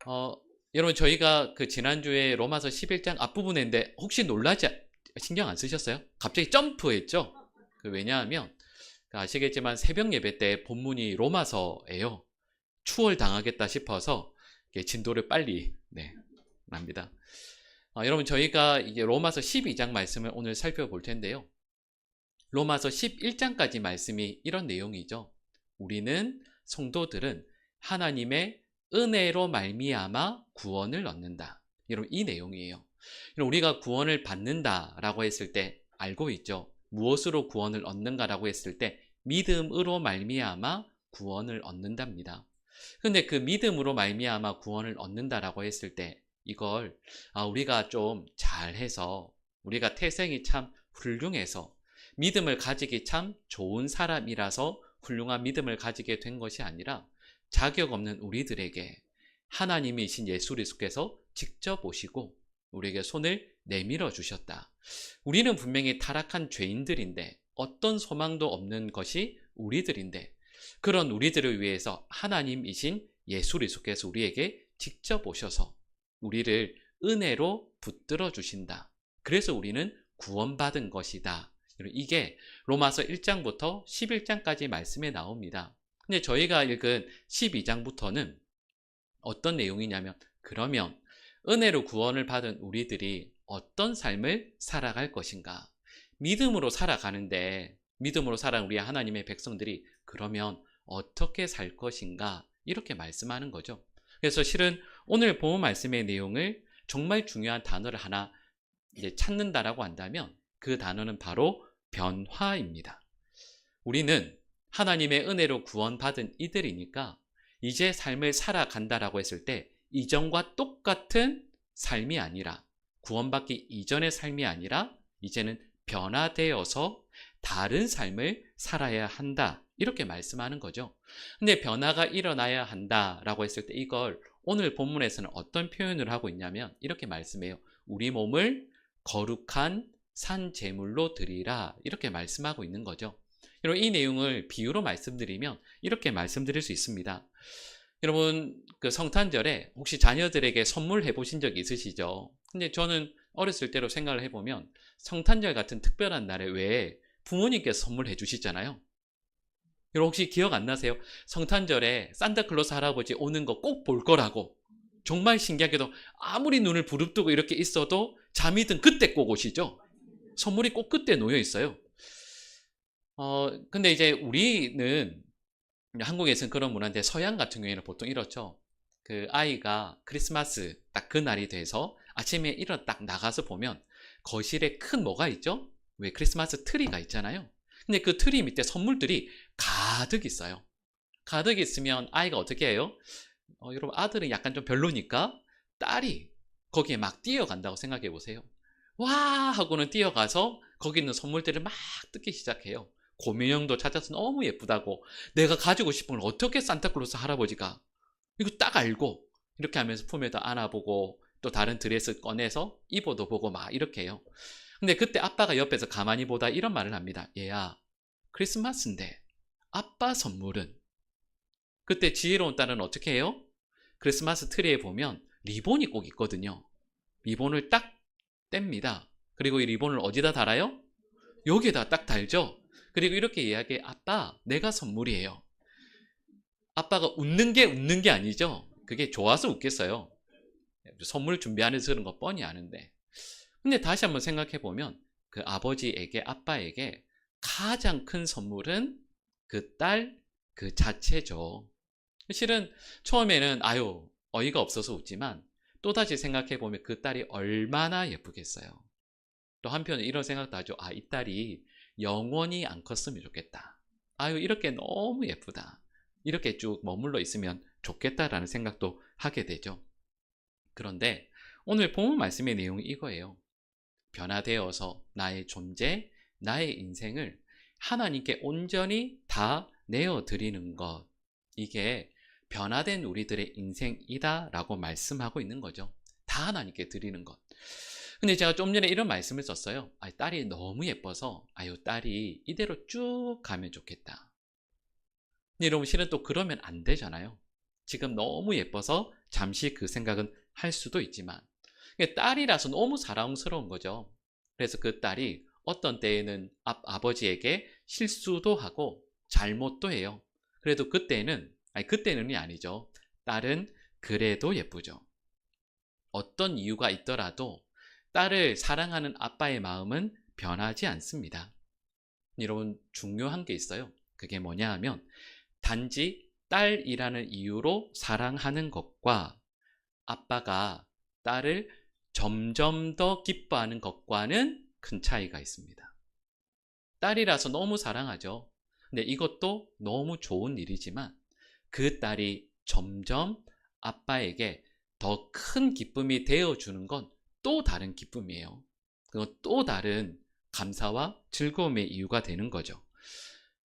어, 여러분 저희가 그 지난주에 로마서 11장 앞부분인데 혹시 놀라지 신경 안 쓰셨어요? 갑자기 점프했죠? 왜냐하면 아시겠지만 새벽 예배 때 본문이 로마서예요. 추월당하겠다 싶어서 진도를 빨리 납니다. 여러분 저희가 이제 로마서 12장 말씀을 오늘 살펴볼 텐데요. 로마서 11장까지 말씀이 이런 내용이죠. 우리는 성도들은 하나님의 은혜로 말미암아 구원을 얻는다. 여러분 이 내용이에요. 우리가 구원을 받는다라고 했을 때 알고 있죠. 무엇으로 구원을 얻는가라고 했을 때 믿음으로 말미암아 구원을 얻는답니다. 근데 그 믿음으로 말미암아 구원을 얻는다라고 했을 때 이걸 우리가 좀 잘해서 우리가 태생이 참 훌륭해서 믿음을 가지기 참 좋은 사람이라서 훌륭한 믿음을 가지게 된 것이 아니라 자격 없는 우리들에게 하나님이신 예수 그리스도께서 직접 오시고 우리에게 손을 내밀어 주셨다. 우리는 분명히 타락한 죄인들인데 어떤 소망도 없는 것이 우리들인데 그런 우리들을 위해서 하나님이신 예수 그리스도께서 우리에게 직접 오셔서 우리를 은혜로 붙들어 주신다. 그래서 우리는 구원받은 것이다. 이게 로마서 1장부터 11장까지 말씀에 나옵니다. 근데 저희가 읽은 12장부터는 어떤 내용이냐면 그러면 은혜로 구원을 받은 우리들이 어떤 삶을 살아갈 것인가? 믿음으로 살아가는데 믿음으로 살아간 우리 하나님의 백성들이 그러면 어떻게 살 것인가? 이렇게 말씀하는 거죠. 그래서 실은 오늘 본 말씀의 내용을 정말 중요한 단어를 하나 이제 찾는다라고 한다면 그 단어는 바로 변화입니다. 우리는 하나님의 은혜로 구원받은 이들이니까 이제 삶을 살아간다라고 했을 때 이전과 똑같은 삶이 아니라 구원받기 이전의 삶이 아니라 이제는 변화되어서 다른 삶을 살아야 한다. 이렇게 말씀하는 거죠. 근데 변화가 일어나야 한다라고 했을 때 이걸 오늘 본문에서는 어떤 표현을 하고 있냐면 이렇게 말씀해요. 우리 몸을 거룩한 산 제물로 드리라 이렇게 말씀하고 있는 거죠. 여러분 이 내용을 비유로 말씀드리면 이렇게 말씀드릴 수 있습니다. 여러분 그 성탄절에 혹시 자녀들에게 선물해 보신 적 있으시죠? 근데 저는 어렸을 때로 생각을 해보면 성탄절 같은 특별한 날에 왜 부모님께서 선물해 주시잖아요. 여러분 혹시 기억 안 나세요? 성탄절에 산타클로스 할아버지 오는 거 꼭 볼 거라고 정말 신기하게도 아무리 눈을 부릅뜨고 이렇게 있어도 잠이 든 그때 꼭 오시죠? 선물이 꼭 그때 놓여 있어요. 근데 이제 우리는 한국에서는 그런 문화인데 서양 같은 경우에는 보통 이렇죠. 그 아이가 크리스마스 딱 그 날이 돼서 아침에 일어 딱 나가서 보면 거실에 큰 뭐가 있죠? 왜 크리스마스 트리가 있잖아요. 근데 그 트리 밑에 선물들이 가득 있어요. 가득 있으면 아이가 어떻게 해요? 여러분 아들은 약간 좀 별로니까 딸이 거기에 막 뛰어간다고 생각해 보세요. 와 하고는 뛰어가서 거기 있는 선물들을 막 뜯기 시작해요. 곰인형도 찾아서 너무 예쁘다고 내가 가지고 싶은 걸 어떻게 산타클로스 할아버지가 이거 딱 알고 이렇게 하면서 품에다 안아보고 또 다른 드레스 꺼내서 입어도 보고 막 이렇게 해요. 근데 그때 아빠가 옆에서 가만히 보다 이런 말을 합니다. 얘야 크리스마스인데 아빠 선물은 그때 지혜로운 딸은 어떻게 해요? 크리스마스 트리에 보면 리본이 꼭 있거든요. 리본을 딱 뗍니다. 그리고 이 리본을 어디다 달아요? 여기에다 딱 달죠. 그리고 이렇게 이야기해. 아빠, 내가 선물이에요. 아빠가 웃는 게 아니죠. 그게 좋아서 웃겠어요. 선물 준비하면서 그런 거 뻔히 아는데. 근데 다시 한번 생각해 보면 그 아버지에게, 아빠에게 가장 큰 선물은 그 딸 그 자체죠. 실은 처음에는 아유, 어이가 없어서 웃지만 또다시 생각해 보면 그 딸이 얼마나 예쁘겠어요. 또 한편에 이런 생각도 하죠. 이 딸이 영원히 안 컸으면 좋겠다. 아유, 이렇게 너무 예쁘다. 이렇게 쭉 머물러 있으면 좋겠다라는 생각도 하게 되죠. 그런데 오늘 본문 말씀의 내용이 이거예요. 변화되어서 나의 존재, 나의 인생을 하나님께 온전히 다 내어드리는 것. 이게 변화된 우리들의 인생이다라고 말씀하고 있는 거죠. 다 하나님께 드리는 것. 근데 제가 좀 전에 이런 말씀을 썼어요. 딸이 너무 예뻐서 딸이 이대로 쭉 가면 좋겠다. 근데 여러분 실은 또 그러면 안 되잖아요. 지금 너무 예뻐서 잠시 그 생각은 할 수도 있지만 딸이라서 너무 사랑스러운 거죠. 그래서 그 딸이 어떤 때에는 아버지에게 실수도 하고 잘못도 해요. 그래도 그때는이 아니죠. 딸은 그래도 예쁘죠. 어떤 이유가 있더라도 딸을 사랑하는 아빠의 마음은 변하지 않습니다. 여러분, 중요한 게 있어요. 그게 뭐냐 하면 단지 딸이라는 이유로 사랑하는 것과 아빠가 딸을 점점 더 기뻐하는 것과는 큰 차이가 있습니다. 딸이라서 너무 사랑하죠. 근데 이것도 너무 좋은 일이지만 그 딸이 점점 아빠에게 더 큰 기쁨이 되어주는 건 또 다른 기쁨이에요. 그건 또 다른 감사와 즐거움의 이유가 되는 거죠.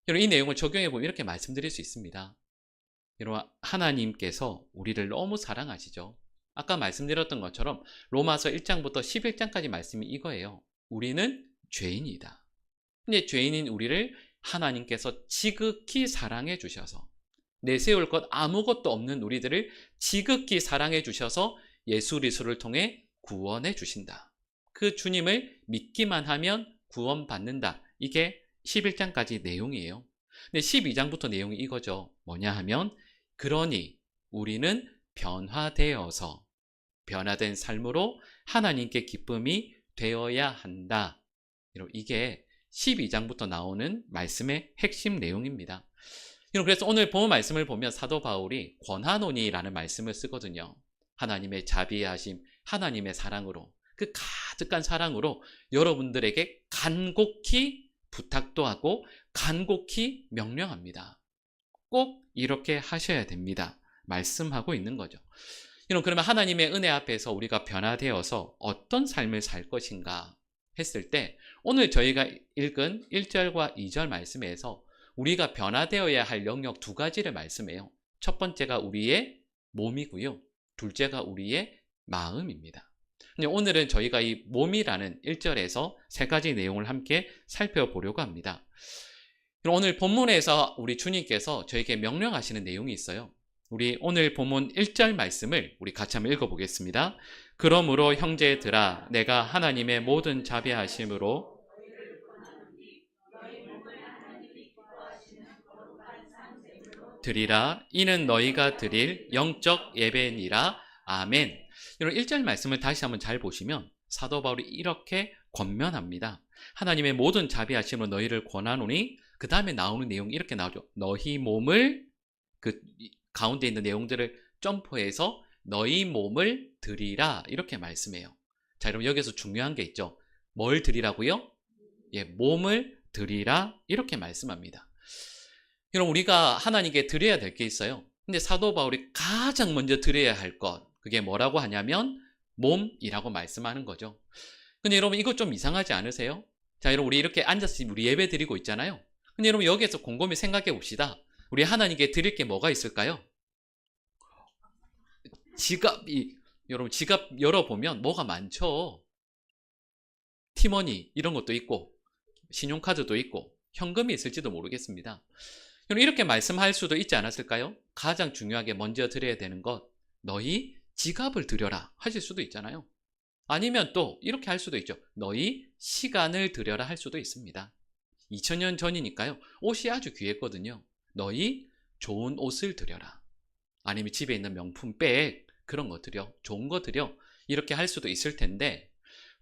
여러분, 이 내용을 적용해 보면 이렇게 말씀드릴 수 있습니다. 여러분, 하나님께서 우리를 너무 사랑하시죠. 아까 말씀드렸던 것처럼 로마서 1장부터 11장까지 말씀이 이거예요. 우리는 죄인이다. 근데 죄인인 우리를 하나님께서 지극히 사랑해 주셔서 내세울 것 아무것도 없는 우리들을 지극히 사랑해 주셔서 예수 그리스도를 통해 구원해 주신다. 그 주님을 믿기만 하면 구원받는다. 이게 11장까지 내용이에요. 근데 12장부터 내용이 이거죠. 뭐냐 하면 그러니 우리는 변화되어서 변화된 삶으로 하나님께 기쁨이 되어야 한다. 이게 12장부터 나오는 말씀의 핵심 내용입니다. 그래서 오늘 본 말씀을 보면 사도 바울이 권하노니라는 말씀을 쓰거든요. 하나님의 자비하심, 하나님의 사랑으로, 그 가득한 사랑으로 여러분들에게 간곡히 부탁도 하고 간곡히 명령합니다. 꼭 이렇게 하셔야 됩니다. 말씀하고 있는 거죠. 그러면 하나님의 은혜 앞에서 우리가 변화되어서 어떤 삶을 살 것인가 했을 때 오늘 저희가 읽은 1절과 2절 말씀에서 우리가 변화되어야 할 영역 두 가지를 말씀해요. 첫 번째가 우리의 몸이고요. 둘째가 우리의 마음입니다. 오늘은 저희가 이 몸이라는 1절에서 세 가지 내용을 함께 살펴보려고 합니다. 오늘 본문에서 우리 주님께서 저에게 명령하시는 내용이 있어요. 우리 오늘 본문 1절 말씀을 우리 같이 한번 읽어보겠습니다. 그러므로 형제들아 내가 하나님의 모든 자비하심으로 드리라. 이는 너희가 드릴 영적 예배니라. 아멘. 이런 1절 말씀을 다시 한번 잘 보시면 사도 바울이 이렇게 권면합니다. 하나님의 모든 자비하심으로 너희를 권하노니 그 다음에 나오는 내용이 이렇게 나오죠. 너희 몸을 그 가운데 있는 내용들을 점프해서 너희 몸을 드리라 이렇게 말씀해요. 자, 여러분 여기서 중요한 게 있죠. 뭘 드리라고요? 예, 몸을 드리라 이렇게 말씀합니다. 그럼 우리가 하나님께 드려야 될 게 있어요. 근데 사도 바울이 가장 먼저 드려야 할 것, 그게 뭐라고 하냐면 몸이라고 말씀하는 거죠. 근데 여러분 이거 좀 이상하지 않으세요? 자, 여러분 우리 이렇게 앉아서 우리 예배 드리고 있잖아요. 근데 여러분 여기에서 곰곰이 생각해 봅시다. 우리 하나님께 드릴 게 뭐가 있을까요? 여러분 지갑 열어보면 뭐가 많죠. 티머니 이런 것도 있고 신용카드도 있고 현금이 있을지도 모르겠습니다. 여러분 이렇게 말씀할 수도 있지 않았을까요? 가장 중요하게 먼저 드려야 되는 것, 너희 지갑을 드려라 하실 수도 있잖아요. 아니면 또 이렇게 할 수도 있죠. 너희 시간을 드려라 할 수도 있습니다. 2000년 전이니까요. 옷이 아주 귀했거든요. 너희 좋은 옷을 드려라. 아니면 집에 있는 명품 백 그런 거 드려. 좋은 거 드려. 이렇게 할 수도 있을 텐데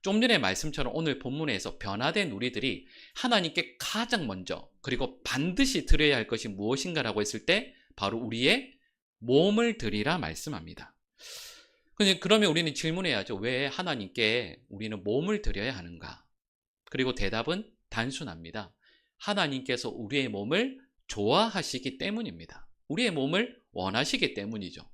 좀 전에 말씀처럼 오늘 본문에서 변화된 우리들이 하나님께 가장 먼저 그리고 반드시 드려야 할 것이 무엇인가라고 했을 때 바로 우리의 몸을 드리라 말씀합니다. 그러면 우리는 질문해야죠. 왜 하나님께 우리는 몸을 드려야 하는가? 그리고 대답은 단순합니다. 하나님께서 우리의 몸을 좋아하시기 때문입니다. 우리의 몸을 원하시기 때문이죠.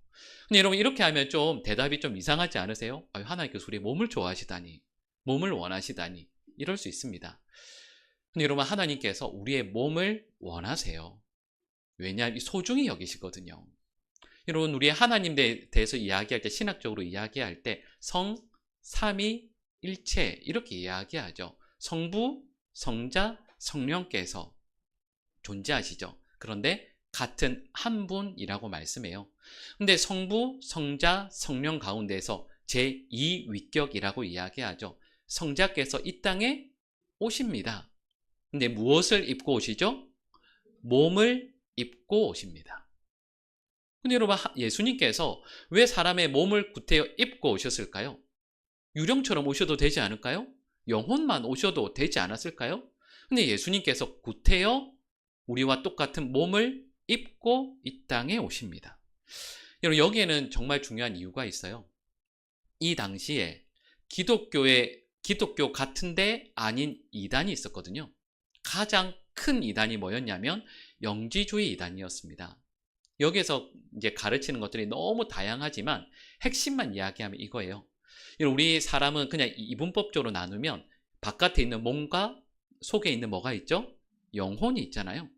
근데 여러분 이렇게 하면 좀 대답이 좀 이상하지 않으세요? 하나님께서 우리의 몸을 좋아하시다니, 몸을 원하시다니 이럴 수 있습니다. 근데 여러분 하나님께서 우리의 몸을 원하세요. 왜냐하면 소중히 여기시거든요. 여러분 우리 하나님에 대해서 이야기할 때 신학적으로 이야기할 때 성, 삼위, 일체 이렇게 이야기하죠. 성부, 성자, 성령께서 존재하시죠. 그런데 같은 한 분이라고 말씀해요. 근데 성부, 성자, 성령 가운데서 제2위격이라고 이야기하죠. 성자께서 이 땅에 오십니다. 근데 무엇을 입고 오시죠? 몸을 입고 오십니다. 근데 여러분, 예수님께서 왜 사람의 몸을 구태여 입고 오셨을까요? 유령처럼 오셔도 되지 않을까요? 영혼만 오셔도 되지 않았을까요? 근데 예수님께서 구태여 우리와 똑같은 몸을 입고 이 땅에 오십니다. 여러분, 여기에는 정말 중요한 이유가 있어요. 이 당시에 기독교 같은데 아닌 이단이 있었거든요. 가장 큰 이단이 뭐였냐면 영지주의 이단이었습니다. 여기에서 이제 가르치는 것들이 너무 다양하지만 핵심만 이야기하면 이거예요. 우리 사람은 그냥 이분법적으로 나누면 바깥에 있는 몸과 속에 있는 뭐가 있죠? 영혼이 있잖아요.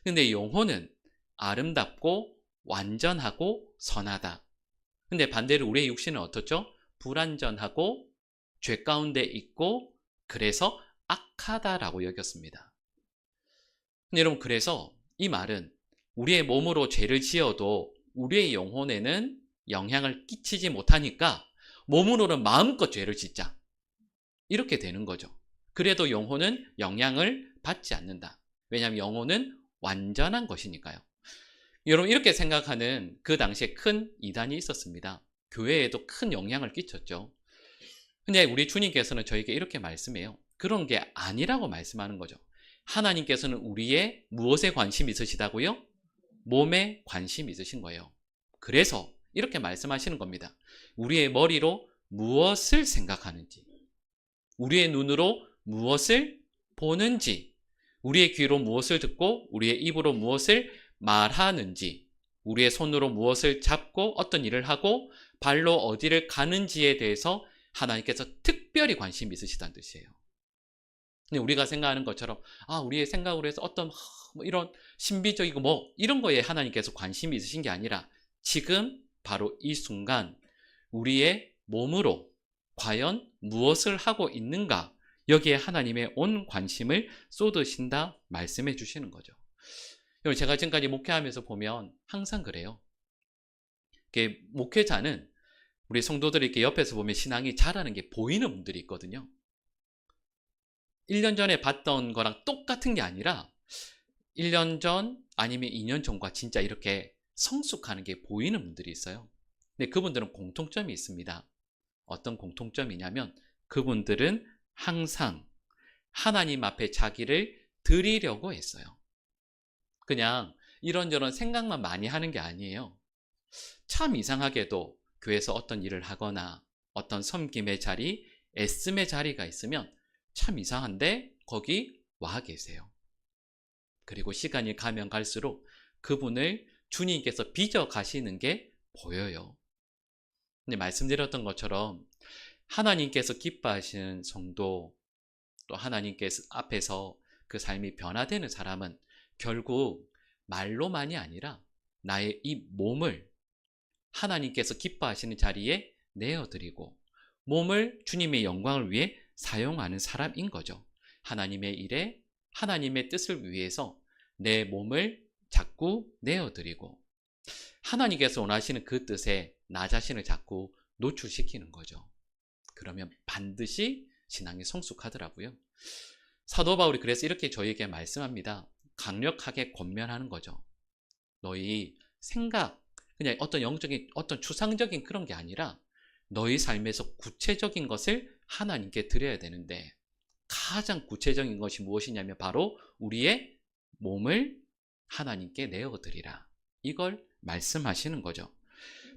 근데 영혼은 아름답고 완전하고 선하다. 근데 반대로 우리의 육신은 어떻죠? 불완전하고 죄 가운데 있고 그래서 악하다라고 여겼습니다. 근데 여러분, 그래서 이 말은 우리의 몸으로 죄를 지어도 우리의 영혼에는 영향을 끼치지 못하니까 몸으로는 마음껏 죄를 짓자. 이렇게 되는 거죠. 그래도 영혼은 영향을 받지 않는다. 왜냐하면 영혼은 완전한 것이니까요. 여러분, 이렇게 생각하는 그 당시에 큰 이단이 있었습니다. 교회에도 큰 영향을 끼쳤죠. 근데 우리 주님께서는 저에게 이렇게 말씀해요. 그런 게 아니라고 말씀하는 거죠. 하나님께서는 우리의 무엇에 관심이 있으시다고요? 몸에 관심이 있으신 거예요. 그래서 이렇게 말씀하시는 겁니다. 우리의 머리로 무엇을 생각하는지, 우리의 눈으로 무엇을 보는지, 우리의 귀로 무엇을 듣고 우리의 입으로 무엇을 말하는지, 우리의 손으로 무엇을 잡고 어떤 일을 하고 발로 어디를 가는지에 대해서 하나님께서 특별히 관심이 있으시다는 뜻이에요. 근데 우리가 생각하는 것처럼 우리의 생각으로 해서 어떤 이런 신비적이고 이런 거에 하나님께서 관심이 있으신 게 아니라 지금 바로 이 순간 우리의 몸으로 과연 무엇을 하고 있는가, 여기에 하나님의 온 관심을 쏟으신다 말씀해 주시는 거죠. 여러분, 제가 지금까지 목회하면서 보면 항상 그래요. 목회자는 우리 성도들이 이렇게 옆에서 보면 신앙이 자라는 게 보이는 분들이 있거든요. 1년 전에 봤던 거랑 똑같은 게 아니라 1년 전 아니면 2년 전과 진짜 이렇게 성숙하는 게 보이는 분들이 있어요. 근데 그분들은 공통점이 있습니다. 어떤 공통점이냐면 그분들은 항상 하나님 앞에 자기를 드리려고 했어요. 그냥 이런저런 생각만 많이 하는 게 아니에요. 참 이상하게도 교회에서 어떤 일을 하거나 어떤 섬김의 자리, 애씀의 자리가 있으면 참 이상한데 거기 와 계세요. 그리고 시간이 가면 갈수록 그분을 주님께서 빚어 가시는 게 보여요. 근데 말씀드렸던 것처럼 하나님께서 기뻐하시는 성도, 또 하나님께서 앞에서 그 삶이 변화되는 사람은 결국 말로만이 아니라 나의 이 몸을 하나님께서 기뻐하시는 자리에 내어드리고 몸을 주님의 영광을 위해 사용하는 사람인 거죠. 하나님의 일에 하나님의 뜻을 위해서 내 몸을 자꾸 내어드리고 하나님께서 원하시는 그 뜻에 나 자신을 자꾸 노출시키는 거죠. 그러면 반드시 신앙이 성숙하더라고요. 사도 바울이 그래서 이렇게 저희에게 말씀합니다. 강력하게 권면하는 거죠. 너희 생각, 그냥 어떤 영적인, 어떤 추상적인 그런 게 아니라 너희 삶에서 구체적인 것을 하나님께 드려야 되는데 가장 구체적인 것이 무엇이냐면 바로 우리의 몸을 하나님께 내어드리라. 이걸 말씀하시는 거죠.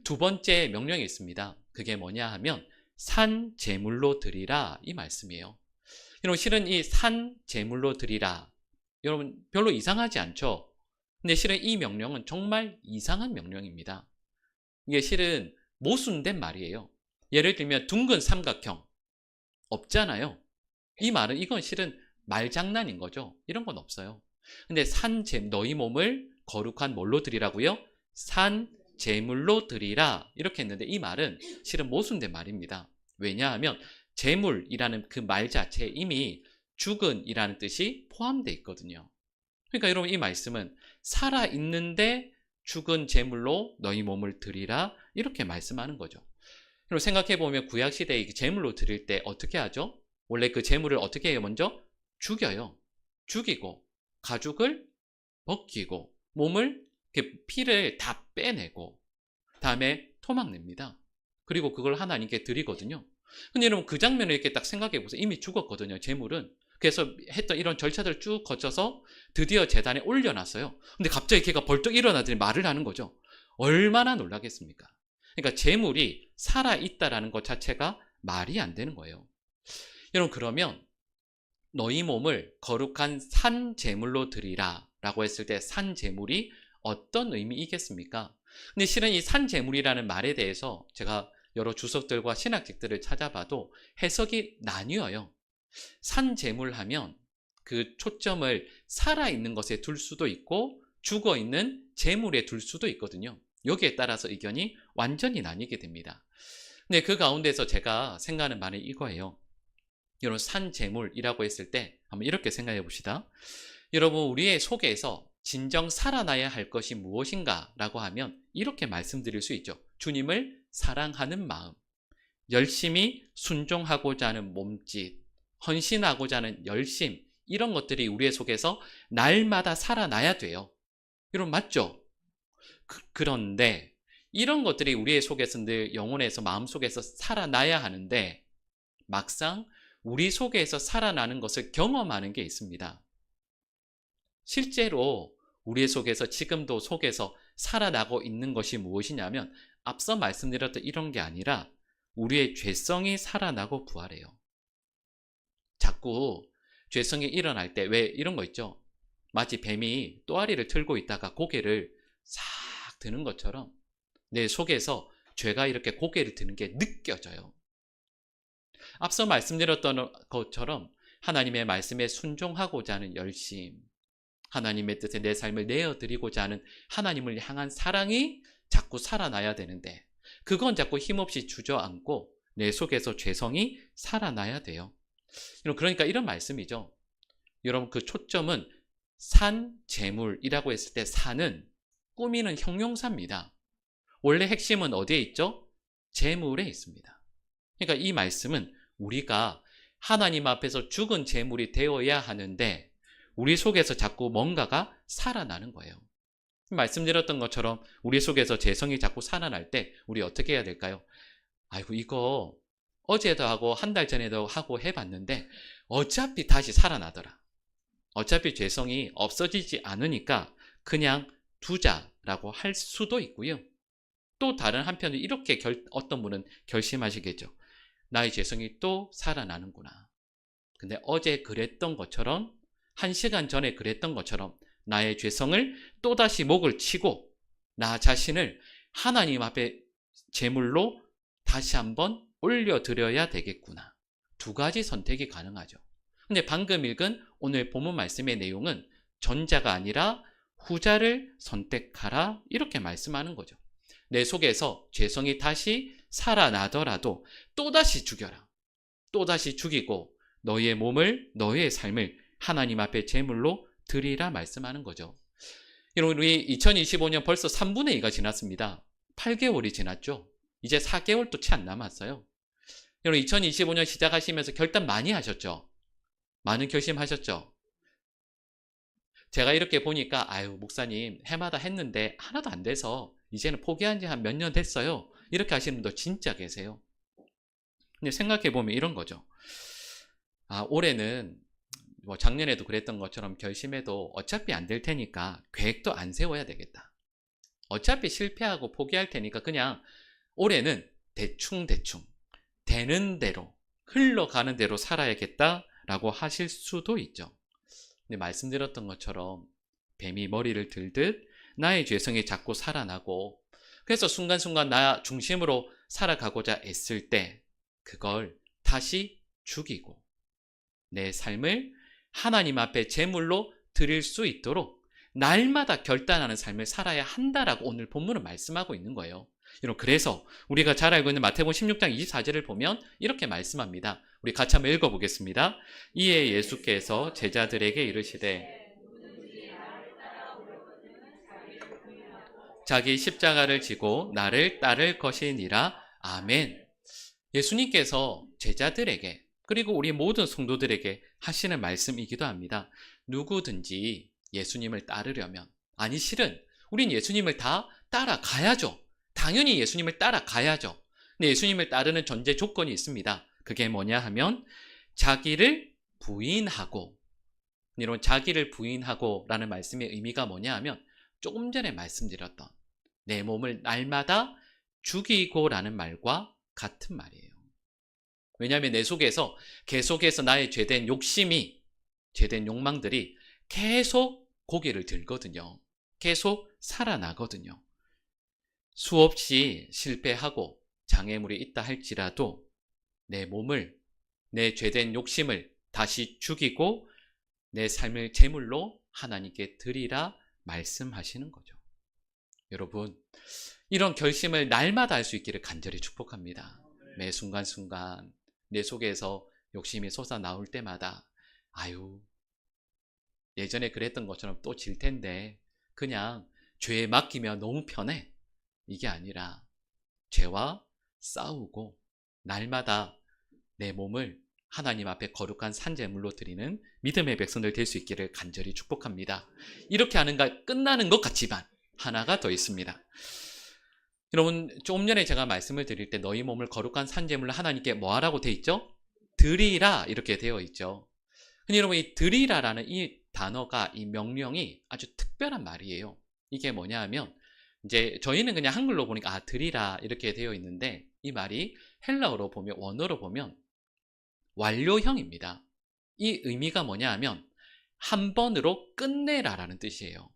두 번째 명령이 있습니다. 그게 뭐냐 하면 산 제물로 드리라, 이 말씀이에요. 여러분, 실은 이 산 제물로 드리라, 여러분 별로 이상하지 않죠? 근데 실은 이 명령은 정말 이상한 명령입니다. 이게 실은 모순된 말이에요. 예를 들면 둥근 삼각형 없잖아요. 이 말은 이건 실은 말장난인 거죠. 이런 건 없어요. 근데 너희 몸을 거룩한 뭘로 드리라고요? 산 제물로 드리라, 이렇게 했는데 이 말은 실은 모순된 말입니다. 왜냐하면 제물이라는 그 말 자체에 이미 죽은이라는 뜻이 포함되어 있거든요. 그러니까 여러분 이 말씀은 살아있는데 죽은 제물로 너희 몸을 드리라 이렇게 말씀하는 거죠. 그럼 생각해보면 구약시대에 제물로 드릴 때 어떻게 하죠? 원래 그 제물을 어떻게 해요? 먼저 죽여요. 죽이고 가죽을 벗기고 몸을 피를 다 빼내고 다음에 토막 냅니다. 그리고 그걸 하나님께 드리거든요. 근데 여러분 그 장면을 이렇게 딱 생각해 보세요. 이미 죽었거든요. 제물은. 그래서 했던 이런 절차들을 쭉 거쳐서 드디어 제단에 올려놨어요. 근데 갑자기 걔가 벌떡 일어나더니 말을 하는 거죠. 얼마나 놀라겠습니까? 그러니까 제물이 살아있다라는 것 자체가 말이 안 되는 거예요. 여러분 그러면 너희 몸을 거룩한 산 제물로 드리라 라고 했을 때 산 제물이 어떤 의미이겠습니까? 근데 실은 이 산 제물이라는 말에 대해서 제가 여러 주석들과 신학책들을 찾아봐도 해석이 나뉘어요. 산 제물 하면 그 초점을 살아있는 것에 둘 수도 있고 죽어있는 제물에 둘 수도 있거든요. 여기에 따라서 의견이 완전히 나뉘게 됩니다. 근데 그 가운데서 제가 생각하는 말은 이거예요. 여러분 산 제물이라고 했을 때 한번 이렇게 생각해 봅시다. 여러분 우리의 속에서 진정 살아나야 할 것이 무엇인가 라고 하면 이렇게 말씀드릴 수 있죠. 주님을 사랑하는 마음, 열심히 순종하고자 하는 몸짓, 헌신하고자 하는 열심, 이런 것들이 우리의 속에서 날마다 살아나야 돼요. 여러분 맞죠? 그런데 이런 것들이 우리의 속에서 늘 영혼에서 마음속에서 살아나야 하는데 막상 우리 속에서 살아나는 것을 경험하는 게 있습니다. 실제로 우리 속에서 지금도 속에서 살아나고 있는 것이 무엇이냐면 앞서 말씀드렸던 이런 게 아니라 우리의 죄성이 살아나고 부활해요. 자꾸 죄성이 일어날 때 왜 이런 거 있죠? 마치 뱀이 또아리를 틀고 있다가 고개를 싹 드는 것처럼 내 속에서 죄가 이렇게 고개를 드는 게 느껴져요. 앞서 말씀드렸던 것처럼 하나님의 말씀에 순종하고자 하는 열심, 하나님의 뜻에 내 삶을 내어드리고자 하는 하나님을 향한 사랑이 자꾸 살아나야 되는데 그건 자꾸 힘없이 주저앉고 내 속에서 죄성이 살아나야 돼요. 그러니까 이런 말씀이죠. 여러분 그 초점은 산 제물이라고 했을 때 산은 꾸미는 형용사입니다. 원래 핵심은 어디에 있죠? 제물에 있습니다. 그러니까 이 말씀은 우리가 하나님 앞에서 죽은 제물이 되어야 하는데 우리 속에서 자꾸 뭔가가 살아나는 거예요. 말씀드렸던 것처럼 우리 속에서 죄성이 자꾸 살아날 때 우리 어떻게 해야 될까요? 아이고 이거 어제도 하고 한 달 전에도 하고 해봤는데 어차피 다시 살아나더라. 어차피 죄성이 없어지지 않으니까 그냥 두자라고 할 수도 있고요. 또 다른 한편으로 이렇게 어떤 분은 결심하시겠죠. 나의 죄성이 또 살아나는구나. 근데 어제 그랬던 것처럼 1시간 전에 그랬던 것처럼 나의 죄성을 또다시 목을 치고 나 자신을 하나님 앞에 제물로 다시 한번 올려드려야 되겠구나. 두 가지 선택이 가능하죠. 근데 방금 읽은 오늘 본문 말씀의 내용은 전자가 아니라 후자를 선택하라 이렇게 말씀하는 거죠. 내 속에서 죄성이 다시 살아나더라도 또다시 죽여라. 또다시 죽이고 너희의 몸을 너희의 삶을 하나님 앞에 제물로 드리라 말씀하는 거죠. 여러분 우리 2025년 벌써 3분의 2가 지났습니다. 8개월이 지났죠. 이제 4개월도 채 안 남았어요. 여러분 2025년 시작하시면서 결단 많이 하셨죠? 많은 결심하셨죠? 제가 이렇게 보니까 아유 목사님 해마다 했는데 하나도 안 돼서 이제는 포기한 지 한 몇 년 됐어요. 이렇게 하시는 분도 진짜 계세요. 근데 생각해보면 이런 거죠. 아 올해는 뭐 작년에도 그랬던 것처럼 결심해도 어차피 안 될 테니까 계획도 안 세워야 되겠다. 어차피 실패하고 포기할 테니까 그냥 올해는 대충 되는 대로 흘러가는 대로 살아야겠다라고 하실 수도 있죠. 근데 말씀드렸던 것처럼 뱀이 머리를 들듯 나의 죄성이 자꾸 살아나고 그래서 순간순간 나 중심으로 살아가고자 애쓸 때 그걸 다시 죽이고 내 삶을 하나님 앞에 제물로 드릴 수 있도록 날마다 결단하는 삶을 살아야 한다라고 오늘 본문은 말씀하고 있는 거예요. 여러분 그래서 우리가 잘 알고 있는 마태복음 16장 24절을 보면 이렇게 말씀합니다. 우리 같이 한번 읽어보겠습니다. 이에 예수께서 제자들에게 이르시되 자기 십자가를 지고 나를 따를 것이니라. 아멘. 예수님께서 제자들에게 그리고 우리 모든 성도들에게 하시는 말씀이기도 합니다. 누구든지 예수님을 따르려면, 아니 실은 우린 예수님을 다 따라가야죠. 당연히 예수님을 따라가야죠. 근데 예수님을 따르는 전제 조건이 있습니다. 그게 뭐냐 하면 자기를 부인하고, 이런 자기를 부인하고 라는 말씀의 의미가 뭐냐 하면 조금 전에 말씀드렸던 내 몸을 날마다 죽이고 라는 말과 같은 말이에요. 왜냐하면 내 속에서 계속해서 나의 죄된 욕심이, 죄된 욕망들이 계속 고개를 들거든요. 계속 살아나거든요. 수없이 실패하고 장애물이 있다 할지라도 내 몸을, 내 죄된 욕심을 다시 죽이고 내 삶을 제물로 하나님께 드리라 말씀하시는 거죠. 여러분, 이런 결심을 날마다 할 수 있기를 간절히 축복합니다. 매 순간순간 내 속에서 욕심이 솟아나올 때마다 아유, 예전에 그랬던 것처럼 또 질 텐데 그냥 죄에 맡기면 너무 편해. 이게 아니라 죄와 싸우고 날마다 내 몸을 하나님 앞에 거룩한 산제물로 드리는 믿음의 백성들 될 수 있기를 간절히 축복합니다. 이렇게 하는가 끝나는 것 같지만 하나가 더 있습니다. 여러분, 좀 전에 제가 말씀을 드릴 때 너희 몸을 거룩한 산제물로 하나님께 뭐 하라고 되어 있죠? 드리라 이렇게 되어 있죠. 근데 여러분, 이 드리라라는 이 단어가, 이 명령이 아주 특별한 말이에요. 이게 뭐냐 하면 이제 저희는 그냥 한글로 보니까 드리라 이렇게 되어 있는데 이 말이 헬라어로 보면, 원어로 보면 완료형입니다. 이 의미가 뭐냐 하면 한 번으로 끝내라라는 뜻이에요.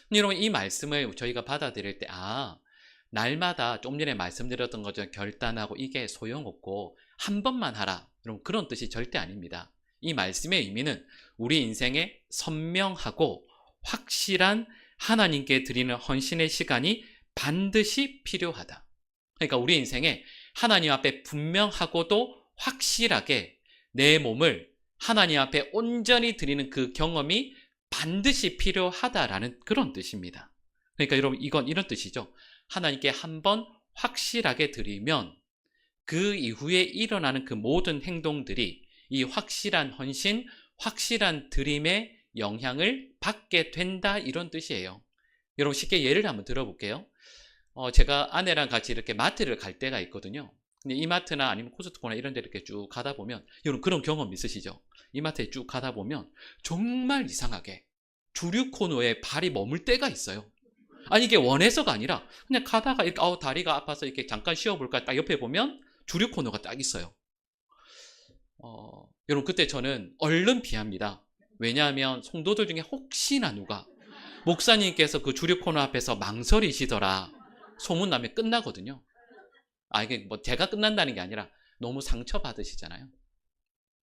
근데 여러분, 이 말씀을 저희가 받아들일 때 날마다 좀 전에 말씀드렸던 것처럼 결단하고 이게 소용없고 한 번만 하라, 여러분 그런 뜻이 절대 아닙니다. 이 말씀의 의미는 우리 인생에 선명하고 확실한 하나님께 드리는 헌신의 시간이 반드시 필요하다. 그러니까 우리 인생에 하나님 앞에 분명하고도 확실하게 내 몸을 하나님 앞에 온전히 드리는 그 경험이 반드시 필요하다라는 그런 뜻입니다. 그러니까 여러분, 이건 이런 뜻이죠. 하나님께 한번 확실하게 드리면 그 이후에 일어나는 그 모든 행동들이 이 확실한 헌신, 확실한 드림의 영향을 받게 된다, 이런 뜻이에요. 여러분, 쉽게 예를 한번 들어볼게요. 제가 아내랑 같이 이렇게 마트를 갈 때가 있거든요. 근데 이마트나 아니면 코스트코나 이런 데 이렇게 쭉 가다 보면, 여러분 그런 경험 있으시죠? 이마트에 쭉 가다 보면 정말 이상하게 주류 코너에 발이 머물 때가 있어요. 아니 이게 원해서가 아니라 그냥 가다가 이렇게 다리가 아파서 이렇게 잠깐 쉬어볼까 딱 옆에 보면 주류 코너가 딱 있어요. 여러분, 그때 저는 얼른 피합니다. 왜냐하면 성도들 중에 혹시나 누가 목사님께서 그 주류 코너 앞에서 망설이시더라 소문나면 끝나거든요. 이게 뭐 제가 끝난다는 게 아니라 너무 상처받으시잖아요.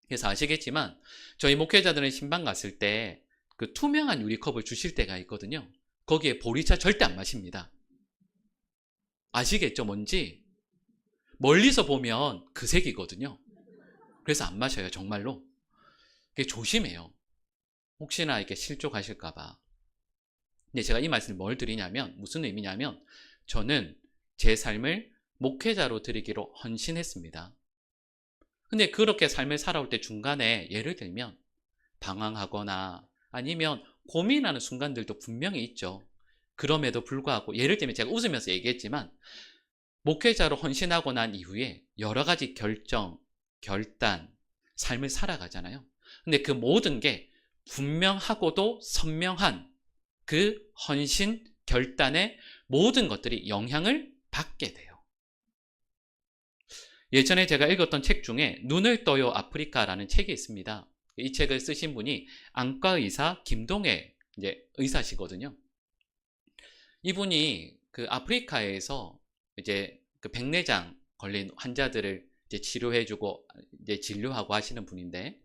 그래서 아시겠지만 저희 목회자들은 신방 갔을 때 그 투명한 유리컵을 주실 때가 있거든요. 거기에 보리차 절대 안 마십니다. 아시겠죠? 뭔지? 멀리서 보면 그 색이거든요. 그래서 안 마셔요, 정말로. 조심해요. 혹시나 이렇게 실족하실까봐. 근데 제가 이 말씀을 뭘 드리냐면, 무슨 의미냐면, 저는 제 삶을 목회자로 드리기로 헌신했습니다. 근데 그렇게 삶을 살아올 때 중간에 예를 들면 방황하거나 아니면 고민하는 순간들도 분명히 있죠. 그럼에도 불구하고 예를 들면 제가 웃으면서 얘기했지만 목회자로 헌신하고 난 이후에 여러 가지 결정, 결단, 삶을 살아가잖아요. 근데 그 모든 게 분명하고도 선명한 그 헌신, 결단의 모든 것들이 영향을 받게 돼요. 예전에 제가 읽었던 책 중에 눈을 떠요 아프리카라는 책이 있습니다. 이 책을 쓰신 분이 안과 의사 김동애 의사시거든요. 이분이 그 아프리카에서 이제 그 백내장 걸린 환자들을 이제 치료해주고 이제 진료하고 하시는 분인데,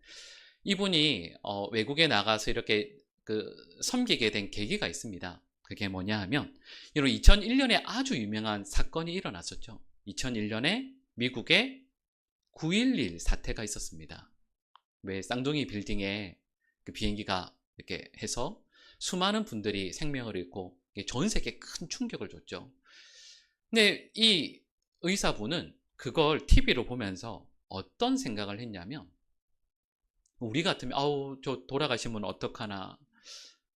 이분이 외국에 나가서 이렇게 그 섬기게 된 계기가 있습니다. 그게 뭐냐 하면, 이런 2001년에 아주 유명한 사건이 일어났었죠. 2001년에 미국에 9.11 사태가 있었습니다. 왜 쌍둥이 빌딩에 그 비행기가 이렇게 해서 수많은 분들이 생명을 잃고 전 세계에 큰 충격을 줬죠. 근데 이 의사분은 그걸 TV로 보면서 어떤 생각을 했냐면, 우리 같으면 아우 저 돌아가신 분 어떡하나,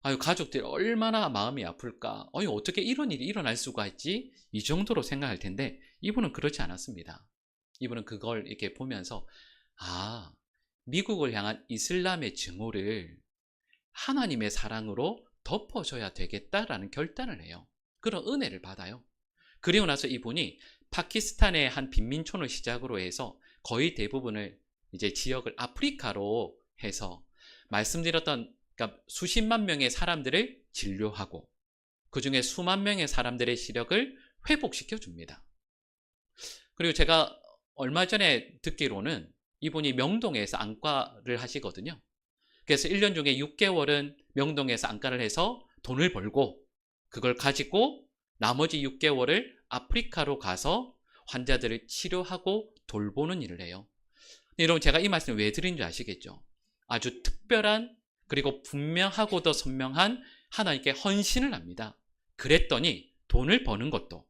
아유 가족들이 얼마나 마음이 아플까, 아유 어떻게 이런 일이 일어날 수가 있지, 이 정도로 생각할 텐데 이분은 그렇지 않았습니다. 이분은 그걸 이렇게 보면서 아, 미국을 향한 이슬람의 증오를 하나님의 사랑으로 덮어줘야 되겠다라는 결단을 해요. 그런 은혜를 받아요. 그리고 나서 이분이 파키스탄의 한 빈민촌을 시작으로 해서 거의 대부분을 이제 지역을 아프리카로 해서 말씀드렸던, 그러니까 수십만 명의 사람들을 진료하고 그 중에 수만 명의 사람들의 시력을 회복시켜 줍니다. 그리고 제가 얼마 전에 듣기로는 이분이 명동에서 안과를 하시거든요. 그래서 1년 중에 6개월은 명동에서 안과를 해서 돈을 벌고 그걸 가지고 나머지 6개월을 아프리카로 가서 환자들을 치료하고 돌보는 일을 해요. 여러분, 제가 이 말씀을 왜 드린 줄 아시겠죠? 아주 특별한, 그리고 분명하고도 선명한 하나님께 헌신을 합니다. 그랬더니 돈을 버는 것도,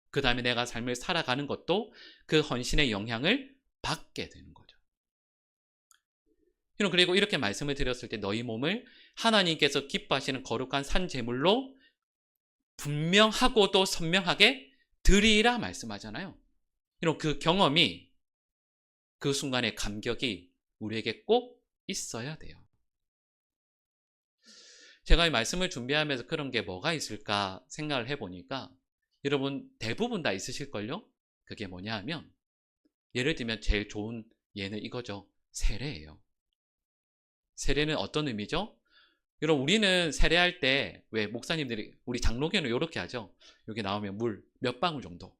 그 다음에 내가 삶을 살아가는 것도 그 헌신의 영향을 받게 되는 거죠. 그리고 이렇게 말씀을 드렸을 때 너희 몸을 하나님께서 기뻐하시는 거룩한 산 제물로 분명하고도 선명하게 드리라 말씀하잖아요. 그 경험이, 그 순간의 감격이 우리에게 꼭 있어야 돼요. 제가 이 말씀을 준비하면서 그런 게 뭐가 있을까 생각을 해보니까 여러분 대부분 다 있으실걸요? 그게 뭐냐 하면, 예를 들면 제일 좋은 예는 이거죠. 세례예요. 세례는 어떤 의미죠? 여러분, 우리는 세례할 때 왜 목사님들이, 우리 장로교는 이렇게 하죠. 여기 나오면 물 몇 방울 정도.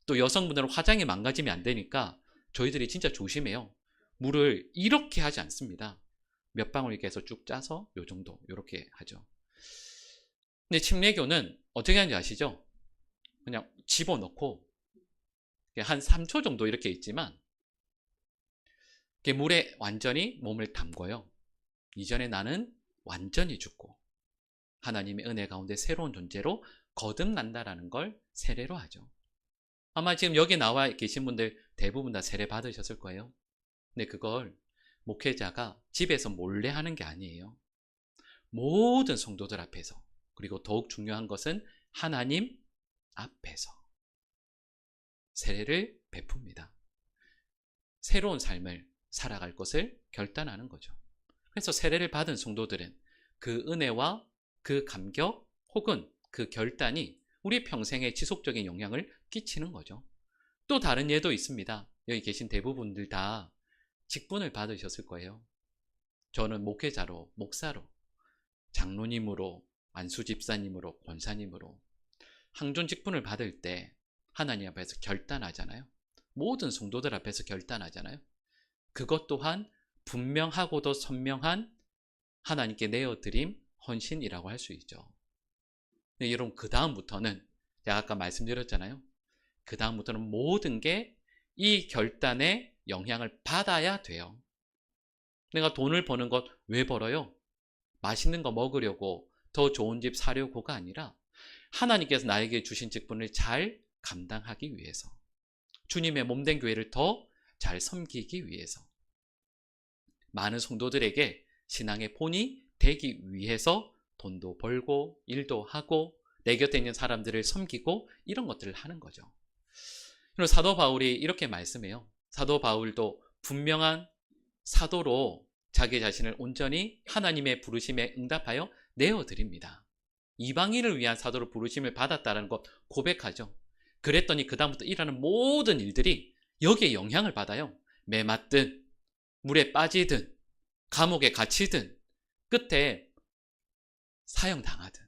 또 여성분들은 화장이 망가지면 안 되니까 저희들이 진짜 조심해요. 물을 이렇게 하지 않습니다. 몇 방울 이렇게 해서 쭉 짜서 요 정도 이렇게 하죠. 근데 침례교는 어떻게 하는지 아시죠? 그냥 집어넣고 한 3초 정도 이렇게 있지만 물에 완전히 몸을 담궈요. 이전에 나는 완전히 죽고 하나님의 은혜 가운데 새로운 존재로 거듭난다라는 걸 세례로 하죠. 아마 지금 여기 나와 계신 분들 대부분 다 세례 받으셨을 거예요. 근데 그걸 목회자가 집에서 몰래 하는 게 아니에요. 모든 성도들 앞에서, 그리고 더욱 중요한 것은 하나님 앞에서 세례를 베풉니다. 새로운 삶을 살아갈 것을 결단하는 거죠. 그래서 세례를 받은 성도들은 그 은혜와 그 감격 혹은 그 결단이 우리 평생에 지속적인 영향을 끼치는 거죠. 또 다른 예도 있습니다. 여기 계신 대부분들 다 직분을 받으셨을 거예요. 저는 목회자로, 목사로, 장로님으로, 안수집사님으로, 권사님으로 항존 직분을 받을 때 하나님 앞에서 결단하잖아요. 모든 성도들 앞에서 결단하잖아요. 그것 또한 분명하고도 선명한 하나님께 내어드림 헌신이라고 할 수 있죠. 근데 여러분, 그 다음부터는 제가 아까 말씀드렸잖아요. 그 다음부터는 모든 게 이 결단에 영향을 받아야 돼요. 내가 돈을 버는 것 왜 벌어요? 맛있는 거 먹으려고, 더 좋은 집 사려고가 아니라 하나님께서 나에게 주신 직분을 잘 감당하기 위해서, 주님의 몸된 교회를 더 잘 섬기기 위해서, 많은 성도들에게 신앙의 본이 되기 위해서 돈도 벌고 일도 하고 내 곁에 있는 사람들을 섬기고 이런 것들을 하는 거죠. 그리고 사도 바울이 이렇게 말씀해요. 사도 바울도 분명한 사도로 자기 자신을 온전히 하나님의 부르심에 응답하여 내어드립니다. 이방인을 위한 사도로 부르심을 받았다는 것 고백하죠. 그랬더니 그 다음부터 일하는 모든 일들이 여기에 영향을 받아요. 매 맞든 물에 빠지든 감옥에 갇히든 끝에 사형당하든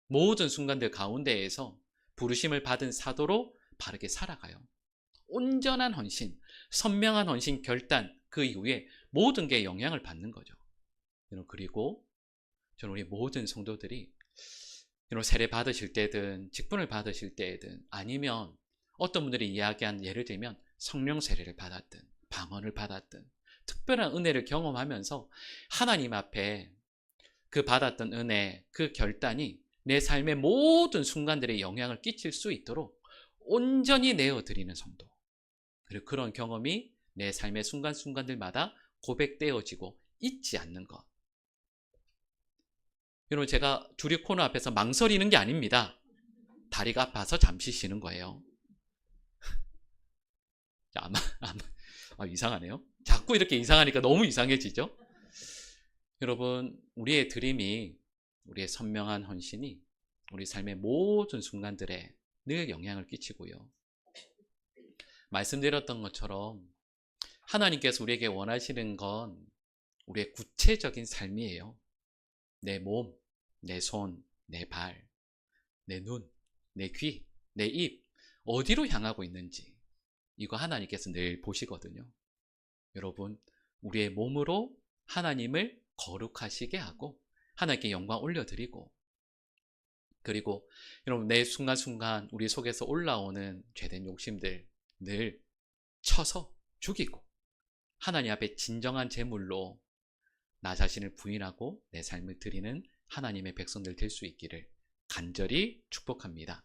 모든 순간들 가운데에서 부르심을 받은 사도로 바르게 살아가요. 온전한 헌신, 선명한 헌신 결단, 그 이후에 모든 게 영향을 받는 거죠. 그리고 저는 우리 모든 성도들이 세례 받으실 때든 직분을 받으실 때든 아니면 어떤 분들이 이야기한, 예를 들면 성령 세례를 받았든 방언을 받았든 특별한 은혜를 경험하면서 하나님 앞에 그 받았던 은혜, 그 결단이 내 삶의 모든 순간들에 영향을 끼칠 수 있도록 온전히 내어드리는 성도. 그리고 그런 경험이 내 삶의 순간순간들마다 고백되어지고 잊지 않는 것. 여러분, 제가 주립 코너 앞에서 망설이는 게 아닙니다. 다리가 아파서 잠시 쉬는 거예요. 이상하네요. 자꾸 이렇게 이상하니까 너무 이상해지죠? 여러분, 우리의 드림이, 우리의 선명한 헌신이 우리 삶의 모든 순간들에 늘 영향을 끼치고요. 말씀드렸던 것처럼 하나님께서 우리에게 원하시는 건 우리의 구체적인 삶이에요. 내 몸, 내 손, 내 발, 내 눈, 내 귀, 내 입, 어디로 향하고 있는지 이거 하나님께서 늘 보시거든요. 여러분, 우리의 몸으로 하나님을 거룩하시게 하고 하나님께 영광 올려드리고, 그리고 여러분, 내 순간순간 우리 속에서 올라오는 죄된 욕심들 늘 쳐서 죽이고 하나님 앞에 진정한 제물로 나 자신을 부인하고 내 삶을 드리는 하나님의 백성들 될 수 있기를 간절히 축복합니다.